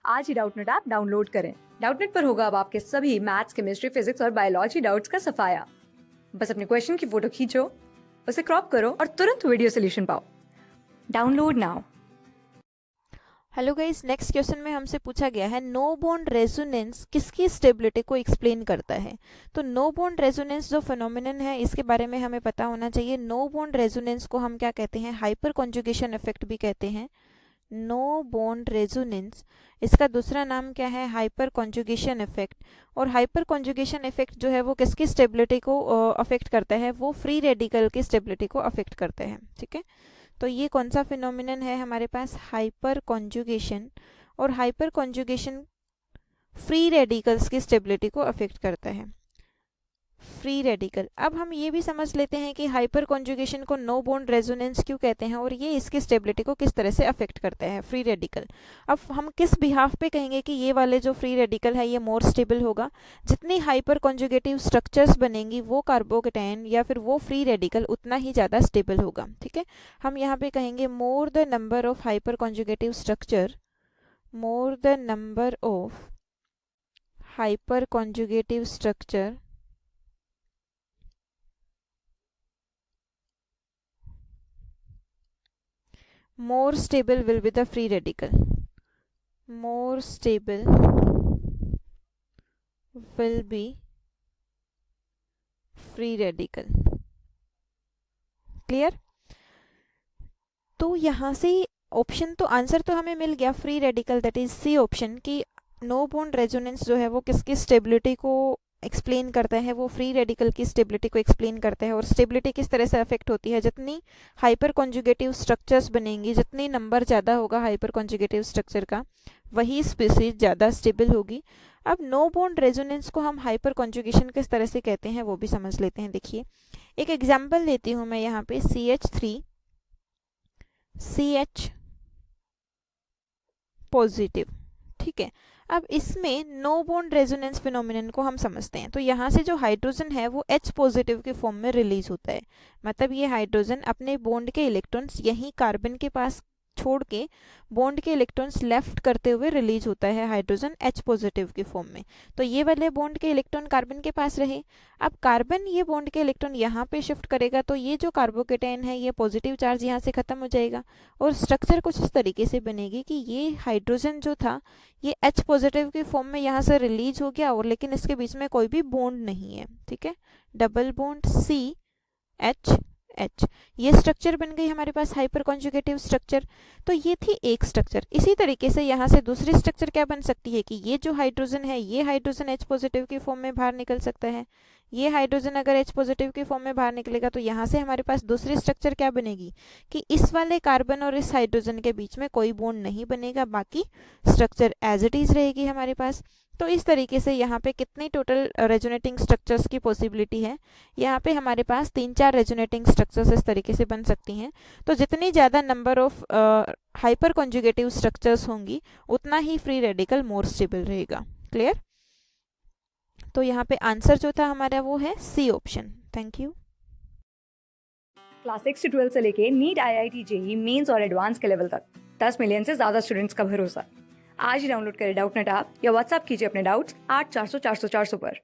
आज ही Doubtnut app download करें। Doubtnut पर होगा अब आपके सभी मैथ्स, केमिस्ट्री, फिजिक्स और बायोलॉजी डाउट्स का सफाया। बस अपने क्वेश्चन की फोटो खींचो, उसे क्रॉप करो और तुरंत वीडियो सोल्यूशन पाओ। Download now. Hello guys, next question में हमसे पूछा गया है नो बॉन्ड रेजोनेंस किसकी स्टेबिलिटी को एक्सप्लेन करता है। तो नो बॉन्ड रेजोनेंस जो फिनोमिनन है इसके बारे में हमें पता होना चाहिए। नो बॉन्ड रेजोनेंस को हम क्या कहते हैं? हाइपर कॉन्जुगेशन इफेक्ट भी कहते हैं। नो बॉन्ड रेजोनेंस, इसका दूसरा नाम क्या है? Hyper conjugation effect. और हाइपर कॉन्जुगेशन इफेक्ट जो है वो किसकी स्टेबिलिटी को अफेक्ट करता है? वो फ्री रेडिकल की स्टेबिलिटी को अफेक्ट करते हैं। ठीक है, तो ये कौन सा फिनोमिनन है हमारे पास? Hyper conjugation. और हाइपर कॉन्जुगेशन फ्री रेडिकल्स की स्टेबिलिटी को अफेक्ट करता है। Free radical. अब हम ये भी समझ लेते हैं कि हाइपर कॉन्जुगेशन को नो बॉन्ड रेजोनेंस क्यों कहते हैं और ये इसकी स्टेबिलिटी को किस तरह से अफेक्ट करता है, फ्री रेडिकल। अब हम किस बिहाफ पे कहेंगे कि ये वाले जो फ्री रेडिकल है ये मोर स्टेबल होगा? जितनी हाइपर कॉन्जुगेटिव स्ट्रक्चर्स बनेंगी वो कार्बोकेटायन या फिर वो फ्री रेडिकल उतना ही ज़्यादा स्टेबल होगा। ठीक है, हम यहाँ पे कहेंगे more the number of hyper conjugative structure, more the number of hyper conjugative structure more stable will be the free radical. More stable will be free radical. Clear? तो यहाँ से ऑप्शन तो आंसर तो हमें मिल गया free radical, that is C option, कि no bond resonance जो है वो किसकी स्टेबिलिटी को एक्सप्लेन करता है? वो फ्री रेडिकल की स्टेबिलिटी को एक्सप्लेन करता है। और स्टेबिलिटी किस तरह से अफेक्ट होती है? जितनी हाइपर कॉन्जुगेटिव स्ट्रक्चर्स बनेंगी, जितनी नंबर ज़्यादा होगा हाइपर कॉन्जुगेटिव स्ट्रक्चर का, वही स्पीसीज ज़्यादा स्टेबल होगी। अब नो बॉन्ड रेजोनेंस को हम हाइपर कॉन्जुगेशन किस तरह से कहते हैं वो भी समझ लेते हैं। देखिए, एक एग्जाम्पल देती हूँ मैं यहाँ पे, CH3 CH पॉजिटिव। ठीक है, अब इसमें नो बॉन्ड रेजोनेंस फिनोमिनन को हम समझते हैं। तो यहाँ से जो हाइड्रोजन है वो H पॉजिटिव के फॉर्म में रिलीज होता है। मतलब ये हाइड्रोजन अपने बॉन्ड के इलेक्ट्रॉन्स यहीं कार्बन के पास छोड़ के बॉन्ड के इलेक्ट्रॉन्स लेफ्ट करते हुए रिलीज होता है हाइड्रोजन H पॉजिटिव के फॉर्म में। तो ये वाले बॉन्ड के इलेक्ट्रॉन कार्बन के पास रहे। अब कार्बन ये बॉन्ड के इलेक्ट्रॉन यहाँ पे शिफ्ट करेगा तो ये जो कार्बोकेटायन है ये पॉजिटिव चार्ज यहाँ से खत्म हो जाएगा और स्ट्रक्चर कुछ इस तरीके से बनेगी कि ये हाइड्रोजन जो था ये H पॉजिटिव के फॉर्म में यहाँ से रिलीज हो गया और लेकिन इसके बीच में कोई भी बॉन्ड नहीं है। ठीक है, डबल बॉन्ड CH H, ये स्ट्रक्चर बन गई हमारे पास हाइपर कॉन्जुगेटिव स्ट्रक्चर। तो ये थी एक स्ट्रक्चर। इसी तरीके से यहाँ से दूसरी स्ट्रक्चर क्या बन सकती है कि ये जो हाइड्रोजन है ये हाइड्रोजन H पॉजिटिव के फॉर्म में बाहर निकल सकता है। ये हाइड्रोजन अगर H पॉजिटिव के फॉर्म में बाहर निकलेगा तो यहाँ से हमारे पास दूसरी स्ट्रक्चर क्या बनेगी कि इस वाले कार्बन और इस हाइड्रोजन के बीच में कोई बॉन्ड नहीं बनेगा, बाकी स्ट्रक्चर एज इट इज रहेगी हमारे पास। तो इस तरीके से यहाँ पे कितनी टोटल रेजोनेटिंग स्ट्रक्चर्स की पॉसिबिलिटी है? यहाँ पे हमारे पास 3-4 रेजोनेटिंग स्ट्रक्चर्स इस तरीके से बन सकती हैं। तो जितनी ज़्यादा number of hyper conjugative structures होंगी उतना ही फ्री रेडिकल मोर स्टेबल रहेगा। क्लियर? तो यहाँ पे आंसर जो था हमारा वो है C option. Thank you. Class 6 से 12 से लेके नीट, IIT, JEE मेंस और एडवांस के लेवल तक 10 मिलियन से ज्यादा स्टूडेंट्स का भरोसा। आज ही डाउनलोड करें डाउटनेट ऐप या व्हाट्सएप कीजिए अपने डाउट्स 8400 400 400 पर।